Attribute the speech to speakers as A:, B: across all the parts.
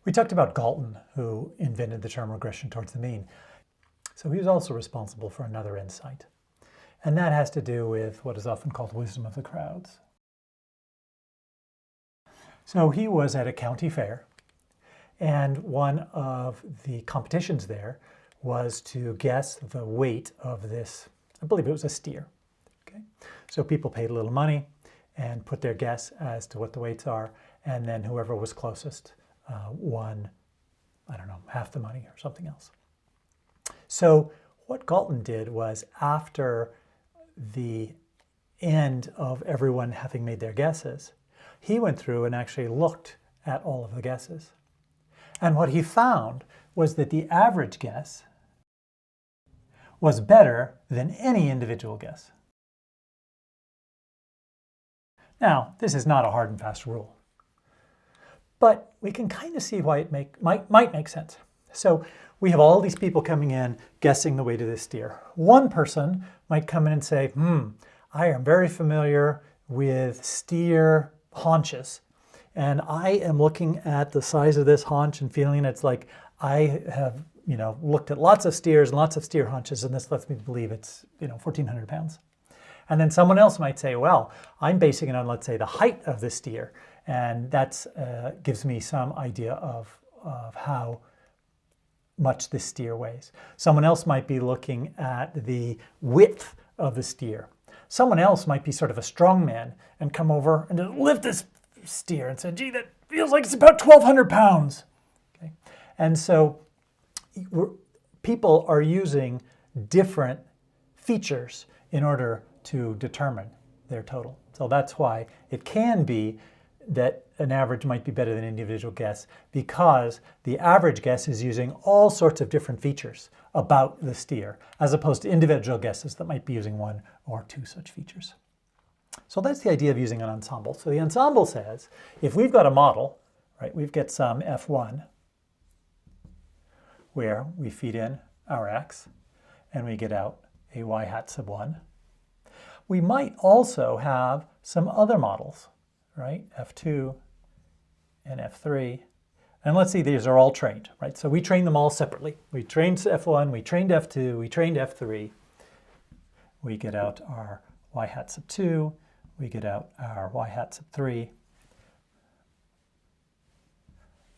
A: We talked about Galton, who invented the term regression towards the mean. So he was also responsible for another insight. And that has to do with what is often called wisdom of the crowds. So he was at a county fair, and one of the competitions there was to guess the weight of this, I believe it was a steer. Okay? So people paid a little money and put their guess as to what the weights are, and then whoever was closest won, I don't know, half the money or something else. So what Galton did was, after the end of everyone having made their guesses, he went through and actually looked at all of the guesses. And what he found was that the average guess was better than any individual guess. Now, this is not a hard and fast rule, but we can kind of see why it might make sense. So we have all these people coming in guessing the weight of this steer. One person might come in and say, I am very familiar with steer haunches, and I am looking at the size of this haunch and feeling it's like I have, looked at lots of steers and lots of steer haunches, and this lets me believe it's, 1,400 pounds. And then someone else might say, well, I'm basing it on, let's say, the height of the steer, and that gives me some idea of how much this steer weighs. Someone else might be looking at the width of the steer. Someone else might be sort of a strong man and come over and just lift this steer and say, gee, that feels like it's about 1,200 pounds. Okay? And so people are using different features in order to determine their total. So that's why it can be that an average might be better than an individual guess, because the average guess is using all sorts of different features about the steer, as opposed to individual guesses that might be using one or two such features. So that's the idea of using an ensemble. So the ensemble says, if we've got a model, right, we've got some F1 where we feed in our x and we get out a y hat sub 1. We might also have some other models, right? F2 and F3. And let's see, these are all trained, right? So we train them all separately. We trained F1, we trained F2, we trained F3. We get out our y hat sub 2, we get out our y hat sub 3.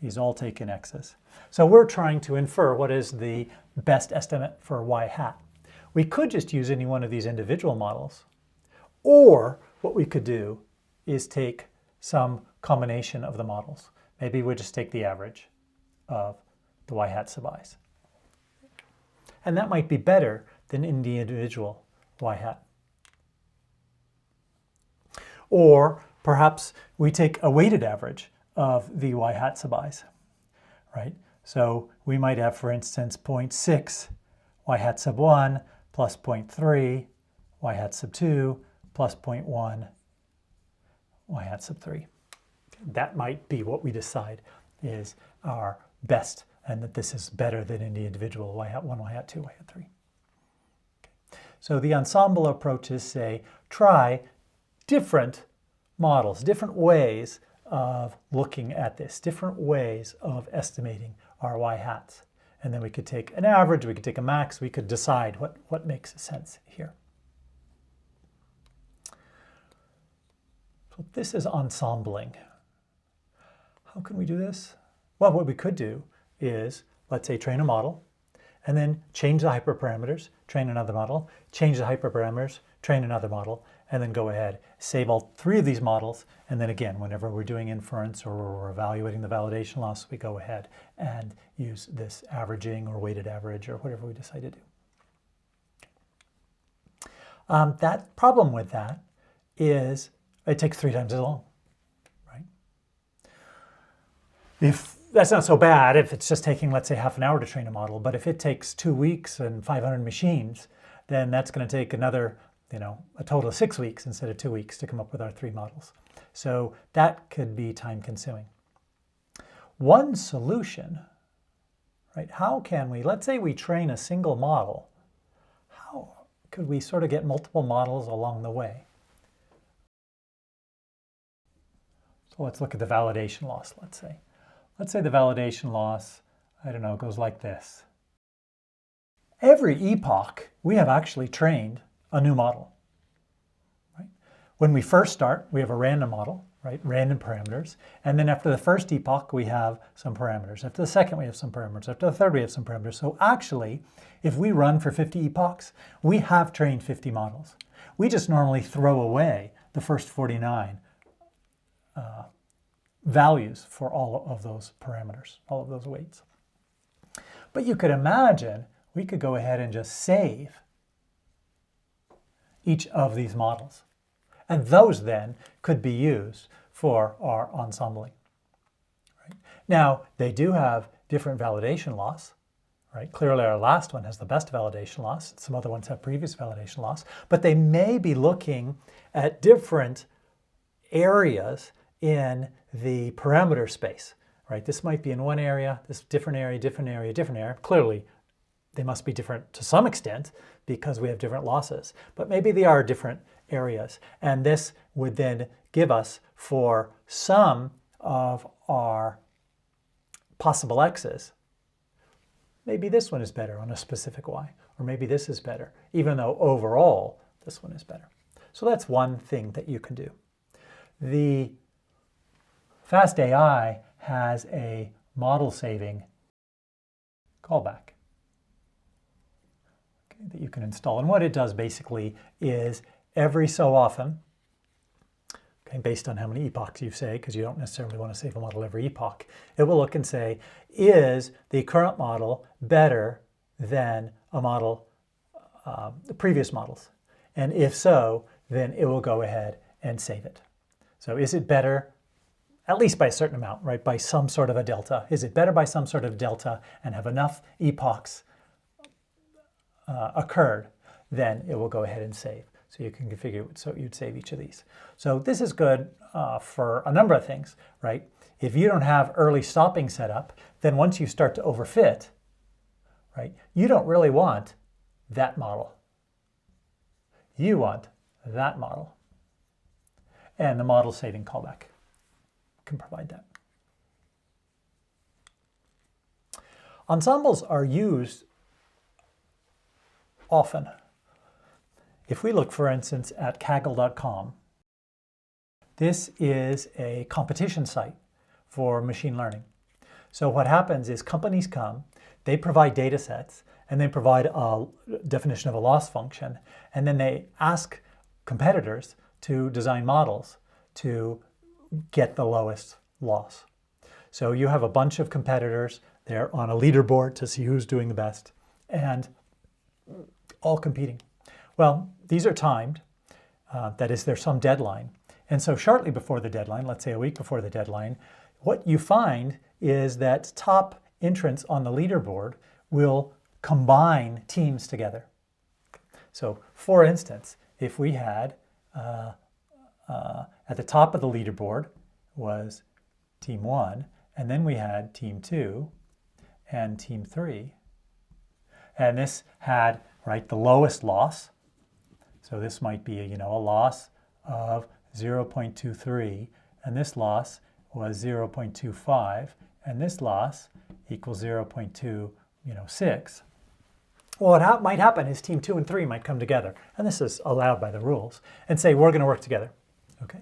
A: These all take in x's. So we're trying to infer what is the best estimate for y hat. We could just use any one of these individual models, or what we could do is take some combination of the models. Maybe we'll just take the average of the y hat sub i's. And that might be better than in the individual y hat. Or perhaps we take a weighted average of the y hat sub i's, right? So we might have, for instance, 0.6 y hat sub 1 plus 0.3 y hat sub 2 plus 0.1 y hat sub 3. That might be what we decide is our best, and that this is better than in the individual y hat 1, y hat 2, y hat 3. Okay. So the ensemble approaches say, try different models, different ways of looking at this, different ways of estimating our y hats. And then we could take an average, we could take a max, we could decide what makes sense here. So this is ensembling. How can we do this? Well, what we could do is, let's say, train a model, and then change the hyperparameters, train another model, change the hyperparameters, train another model, and then go ahead, save all three of these models, and then again, whenever we're doing inference or we're evaluating the validation loss, we go ahead and use this averaging or weighted average or whatever we decide to do. That problem with that is it takes 3 times as long, right? If that's not so bad if it's just taking, let's say, half an hour to train a model, but if it takes 2 weeks and 500 machines, then that's going to take another, a total of 6 weeks instead of 2 weeks to come up with our 3 models. So that could be time consuming. One solution, right? How can we, let's say we train a single model, how could we sort of get multiple models along the way? So let's look at the validation loss, let's say. Let's say the validation loss, I don't know, goes like this. Every epoch, we have actually trained a new model. Right? When we first start, we have a random model, right? Random parameters. And then after the first epoch, we have some parameters. After the second, we have some parameters. After the third, we have some parameters. So actually, if we run for 50 epochs, we have trained 50 models. We just normally throw away the first 49 values for all of those parameters, all of those weights. But you could imagine we could go ahead and just save each of these models. And those then could be used for our ensembling. Right? Now, they do have different validation loss. Right? Clearly, our last one has the best validation loss. Some other ones have previous validation loss. But they may be looking at different areas in the parameter space. Right? This might be in one area, this different area, different area, different area. Clearly, they must be different to some extent because we have different losses. But maybe they are different areas. And this would then give us, for some of our possible x's, maybe this one is better on a specific y, or maybe this is better, even though overall this one is better. So that's one thing that you can do. The Fast AI has a model saving callback that you can install. And what it does basically is every so often, okay, based on how many epochs you say, because you don't necessarily want to save a model every epoch, it will look and say, is the current model better than a model, the previous models? And if so, then it will go ahead and save it. So is it better, at least by a certain amount, right, by some sort of a delta? Is it better by some sort of delta and have enough epochs occurred, then it will go ahead and save. So you can configure it so you'd save each of these. So this is good for a number of things, right? If you don't have early stopping set up, then once you start to overfit, right, you don't really want that model. You want that model. And the model saving callback can provide that. Ensembles are used often. If we look, for instance, at Kaggle.com, this is a competition site for machine learning. So what happens is companies come, they provide data sets, and they provide a definition of a loss function, and then they ask competitors to design models to get the lowest loss. So you have a bunch of competitors, they're on a leaderboard to see who's doing the best, and all competing. Well, these are timed. That is, there's some deadline. And so shortly before the deadline, let's say a week before the deadline, what you find is that top entrants on the leaderboard will combine teams together. So for instance, if we had at the top of the leaderboard was team 1, and then we had team 2 and team 3, and this had, right, the lowest loss. So this might be, a loss of 0.23, and this loss was 0.25, and this loss equals 0.26. Well, what might happen is team 2 and 3 might come together, and this is allowed by the rules, and say, we're going to work together. Okay?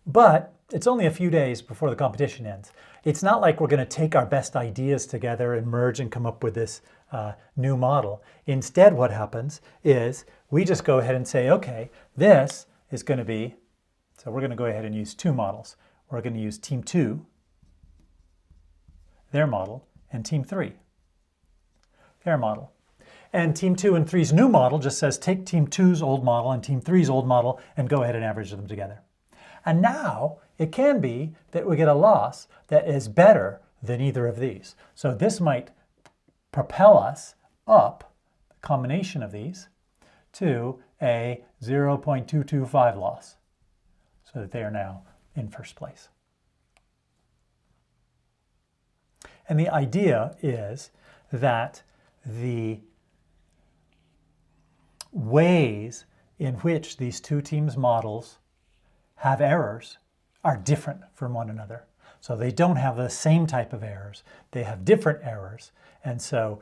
A: But it's only a few days before the competition ends. It's not like we're going to take our best ideas together and merge and come up with this new model. Instead, what happens is we just go ahead and say, okay, this is going to be, so we're going to go ahead and use two models. We're going to use team 2, their model, and team 3, their model. And team 2 and 3's new model just says take team 2's old model and team 3's old model and go ahead and average them together. And now it can be that we get a loss that is better than either of these. So this might propel us up, the combination of these, to a 0.225 loss, so that they are now in first place. And the idea is that the ways in which these two teams' models have errors are different from one another. So they don't have the same type of errors. They have different errors. And so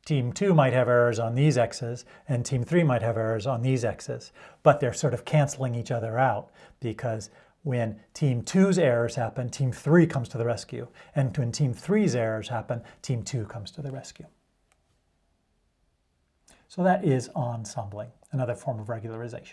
A: Team 2 might have errors on these x's, and Team 3 might have errors on these x's. But they're sort of canceling each other out, because when Team 2's errors happen, Team 3 comes to the rescue. And when Team 3's errors happen, Team 2 comes to the rescue. So that is ensembling, another form of regularization.